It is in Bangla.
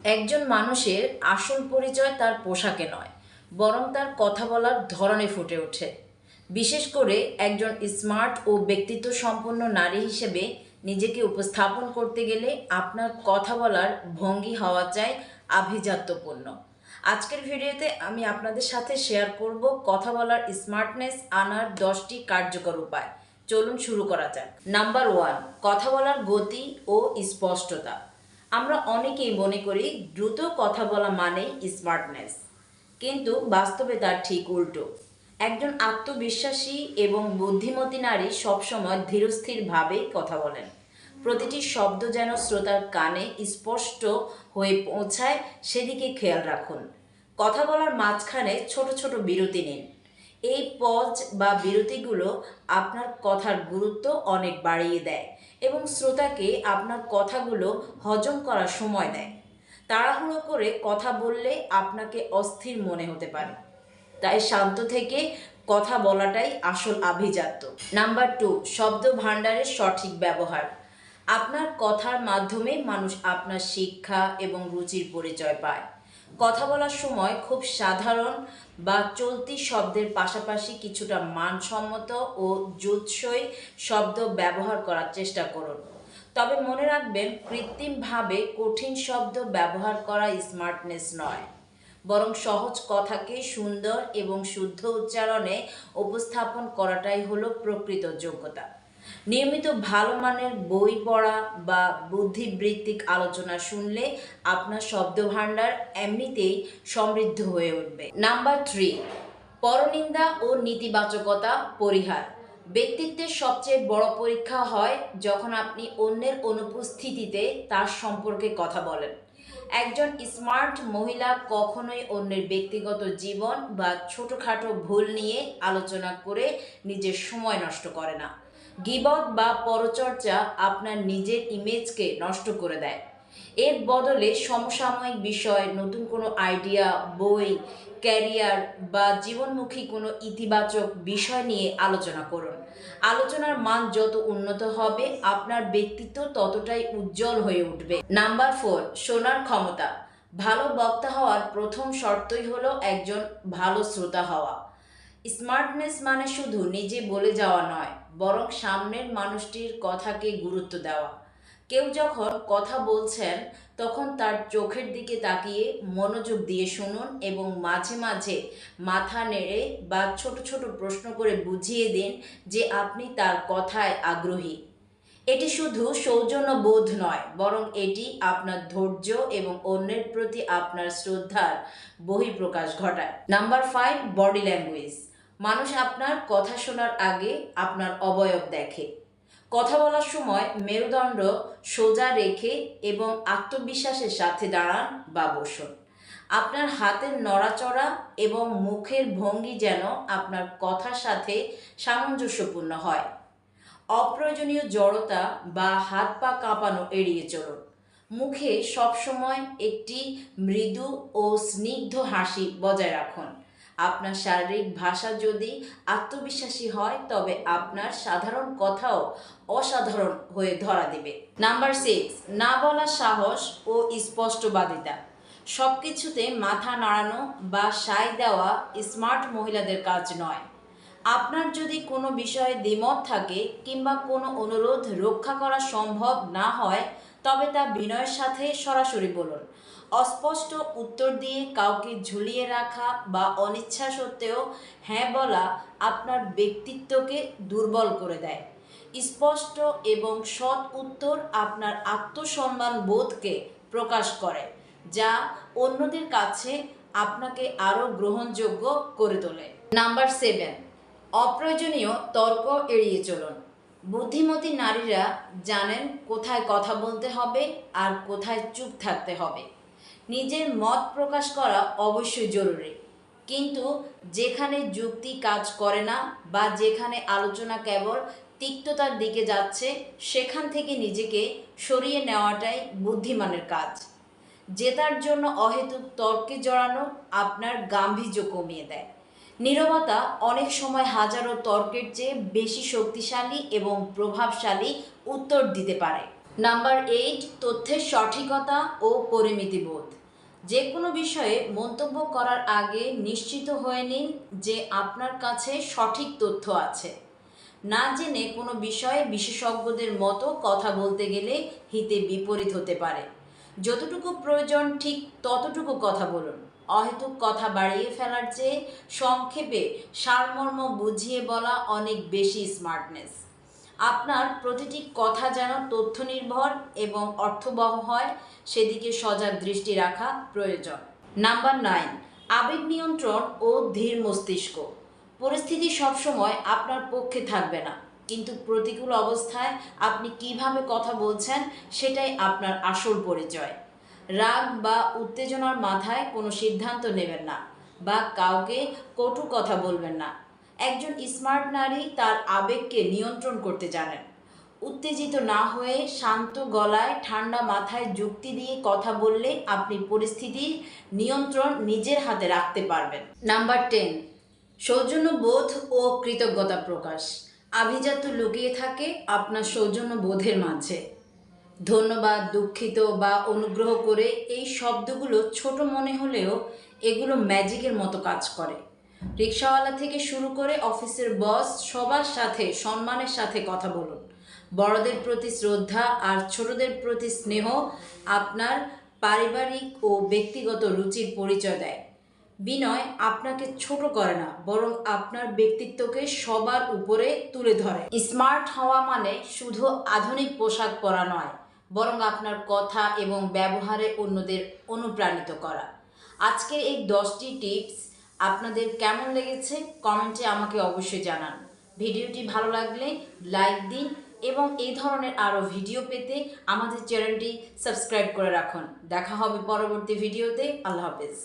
একজন মানুষের আসল পরিচয় তার পোশাকে নয়, বরং তার কথা বলার ধরনে ফুটে ওঠে। বিশেষ করে একজন স্মার্ট ও ব্যক্তিত্ব সম্পন্ন নারী হিসেবে নিজেকে উপস্থাপন করতে গেলে আপনার কথা বলার ভঙ্গি হওয়া চাই আভিজাত্যপূর্ণ। আজকের ভিডিওতে আমি আপনাদের সাথে শেয়ার করব কথা বলার স্মার্টনেস আনার 10টি কার্যকর উপায়। চলুন শুরু করা যাক। নাম্বার 1, কথা বলার গতি ও স্পষ্টতা। আমরা অনেকেই মনে করি দ্রুত কথা বলা মানেই স্মার্টনেস, কিন্তু বাস্তবে তার ঠিক উল্টো। একজন আত্মবিশ্বাসী এবং বুদ্ধিমতী নারী সবসময় ধীরস্থিরভাবে কথা বলেন। প্রতিটি শব্দ যেন শ্রোতার কানে স্পষ্ট হয়ে পৌঁছায়, সেদিকে খেয়াল রাখুন। কথা বলার মাঝখানে ছোট ছোট বিরতি নিন। এই পজ বা বিরতিগুলো আপনার কথার গুরুত্ব অনেক বাড়িয়ে দেয় এবং শ্রোতাকে আপনার কথাগুলো হজম করার সময় দেয়। তাড়াহুড়ো করে কথা বললে আপনাকে অস্থির মনে হতে পারে, তাই শান্ত থেকে কথা বলাটাই আসল আভিজাত্য। নাম্বার 2, শব্দ ভাণ্ডারের সঠিক ব্যবহার। আপনার কথার মাধ্যমে মানুষ আপনার শিক্ষা এবং রুচির পরিচয় পায়। কথা বলার সময় খুব সাধারণ বা চলতি শব্দের পাশাপাশি কিছুটা মানসম্মত ও জুৎসই শব্দ ব্যবহার করার চেষ্টা করুন। তবে মনে রাখবেন, কৃত্রিমভাবে কঠিন শব্দ ব্যবহার করা স্মার্টনেস নয়, বরং সহজ কথাকে সুন্দর এবং শুদ্ধ উচ্চারণে উপস্থাপন করাটাই হলো প্রকৃত যোগ্যতা। নিয়মিত ভালো মানের বই পড়া বা বুদ্ধিবৃত্তিক আলোচনা শুনলে আপনার শব্দভাণ্ডার এমনিতেই সমৃদ্ধ হয়ে উঠবে। নাম্বার 3, পরনিন্দা ও নেতিবাচকতা পরিহার। ব্যক্তিত্বের সবচেয়ে বড় পরীক্ষা হয় যখন আপনি অন্যের অনুপস্থিতিতে তার সম্পর্কে কথা বলেন। একজন স্মার্ট মহিলা কখনোই অন্যের ব্যক্তিগত জীবন বা ছোটোখাটো ভুল নিয়ে আলোচনা করে নিজের সময় নষ্ট করে না। গীবত বা পরচর্চা আপনার নিজের ইমেজকে নষ্ট করে দেয়। এর বদলে সমসাময়িক বিষয়, নতুন কোনো আইডিয়া, বই, ক্যারিয়ার বা জীবনমুখী কোনো ইতিবাচক বিষয় নিয়ে আলোচনা করুন। আলোচনার মান যত উন্নত হবে, আপনার ব্যক্তিত্ব ততটাই উজ্জ্বল হয়ে উঠবে। নাম্বার 4, শোনার ক্ষমতা। ভালো বক্তা হওয়ার প্রথম শর্তই হলো একজন ভালো শ্রোতা হওয়া। স্মার্টনেস মানে শুধু নিজে বলে যাওয়া নয়, বরং সামনের মানুষটির কথাকে গুরুত্ব দেওয়া। কেউ যখন কথা বলছেন, তখন তার চোখের দিকে তাকিয়ে মনোযোগ দিয়ে শুনুন এবং মাঝে মাঝে মাথা নেড়ে বা ছোট ছোট প্রশ্ন করে বুঝিয়ে দিন যে আপনি তার কথায় আগ্রহী। এটি শুধু সৌজন্য বোধ নয়, বরং এটি আপনার ধৈর্য এবং অন্যের প্রতি আপনার শ্রদ্ধার বহিঃপ্রকাশ ঘটায়। Number 5, body language. মানুষ আপনার কথা শোনার আগে আপনার অবয়ব দেখে। কথা বলার সময় মেরুদণ্ড সোজা রেখে এবং আত্মবিশ্বাসের সাথে দাঁড়ান বা বসুন। আপনার হাতের নড়াচড়া এবং মুখের ভঙ্গি যেন আপনার কথার সাথে সামঞ্জস্যপূর্ণ হয়। অপ্রয়োজনীয় জড়তা বা হাত পা কাঁপানো এড়িয়ে চলুন। মুখে সবসময় একটি মৃদু ও স্নিগ্ধ হাসি বজায় রাখুন। আপনার শারীরিক ভাষা যদি আত্মবিশ্বাসী হয়, তবে আপনার সাধারণ কথাও অসাধারণ হয়ে ধরা দেবে। নাম্বার 6, না বলার সাহস ও স্পষ্টবাদিতা। সব কিছুতে মাথা নাড়ানো বা সায় দেওয়া স্মার্ট মহিলাদের কাজ নয়। আপনার যদি কোনো বিষয়ে দ্বিমত থাকে কিংবা কোনো অনুরোধ রক্ষা করা সম্ভব না হয়, তবে তা বিনয়ের সাথে সরাসরি বলুন। অস্পষ্ট উত্তর দিয়ে কাউকে ঝুলিয়ে রাখা বা অনিচ্ছা সত্ত্বেও হ্যাঁ বলা আপনার ব্যক্তিত্বকে দুর্বল করে দেয়। স্পষ্ট এবং সৎ উত্তর আপনার আত্মসম্মান বোধকে প্রকাশ করে, যা অন্যদের কাছে আপনাকে আরও গ্রহণযোগ্য করে তোলে। নাম্বার 7, অপ্রয়োজনীয় তর্ক এড়িয়ে চলুন। বুদ্ধিমতী নারীরা জানেন কোথায় কথা বলতে হবে আর কোথায় চুপ থাকতে হবে। নিজের মত প্রকাশ করা অবশ্যই জরুরি, কিন্তু যেখানে যুক্তি কাজ করে না বা যেখানে আলোচনা কেবল তিক্ততার দিকে যাচ্ছে, সেখান থেকে নিজেকে সরিয়ে নেওয়াটাই বুদ্ধিমানের কাজ। জেতার জন্য অহেতুক তর্কে জড়ানো আপনার গাম্ভীর্য কমিয়ে দেয়। নীরবতা অনেক সময় হাজারো তর্কের চেয়ে বেশি শক্তিশালী এবং প্রভাবশালী উত্তর দিতে পারে। নাম্বার 8, তথ্যের সঠিকতা ও পরিমিতিবোধ। যে কোনো বিষয়ে মন্তব্য করার আগে নিশ্চিত হয়ে নিন যে আপনার কাছে সঠিক তথ্য আছে। না জেনে কোনো বিষয়ে বিশেষজ্ঞদের মতো কথা বলতে গেলে হিতে বিপরীত হতে পারে। যতটুকু প্রয়োজন ঠিক ততটুকু কথা বলুন। অহেতুক কথা বাড়িয়ে ফেলার চেয়ে সংক্ষেপে সারমর্ম বুঝিয়ে বলা অনেক বেশি স্মার্টনেস। আপনার প্রতিটি কথা যেন তথ্য নির্ভর এবং অর্থবহ হয় সেদিকে সজাগ দৃষ্টি রাখা প্রয়োজন। নাম্বার 9, আবেগ নিয়ন্ত্রণ ও ধীর মস্তিষ্ক। পরিস্থিতি সবসময় আপনার পক্ষে থাকবে না, কিন্তু প্রতিকূল অবস্থায় আপনি কিভাবে কথা বলছেন সেটাই আপনার আসল পরিচয়। রাগ বা উত্তেজনার মাথায় কোনো সিদ্ধান্ত নেবেন না বা কাউকে কটু কথা বলবেন না। একজন স্মার্ট নারী তার আবেগকে নিয়ন্ত্রণ করতে জানেন। উত্তেজিত না হয়ে শান্ত গলায় ঠান্ডা মাথায় যুক্তি দিয়ে কথা বললে আপনি পরিস্থিতির নিয়ন্ত্রণ নিজের হাতে রাখতে পারবেন। নাম্বার 10, সৌজন্যবোধ ও কৃতজ্ঞতা প্রকাশ। আভিজাত্য লুকিয়ে থাকে আপনার সৌজন্যবোধের মাঝে। ধন্যবাদ, দুঃখিত বা অনুগ্রহ করে এই শব্দগুলো ছোট মনে হলেও এগুলো ম্যাজিকের মতো কাজ করে। রিক্সাওয়ালা থেকে শুরু করে অফিসের বস, সবার সাথে সম্মানের সাথে কথা বলুন। বড়দের প্রতি শ্রদ্ধা আর ছোটদের প্রতি স্নেহ আপনার পারিবারিক ও ব্যক্তিগত রুচির পরিচয় দেয়। বিনয় আপনাকে ছোট করে না, বরং আপনার ব্যক্তিত্বকে সবার উপরে তুলে ধরে। স্মার্ট হওয়া মানে শুধু আধুনিক পোশাক পরা নয়, বরং আপনার কথা এবং ব্যবহারে অন্যদের অনুপ্রাণিত করা। আজকের এই 10টি টিপস আপনাদের কেমন লেগেছে কমেন্টে আমাকে অবশ্যই জানান। ভিডিওটি ভালো লাগলে লাইক দিন এবং এই ধরনের আরও ভিডিও পেতে আমাদের চ্যানেলটি সাবস্ক্রাইব করে রাখুন। দেখা হবে পরবর্তী ভিডিওতে। আল্লাহ হাফেজ।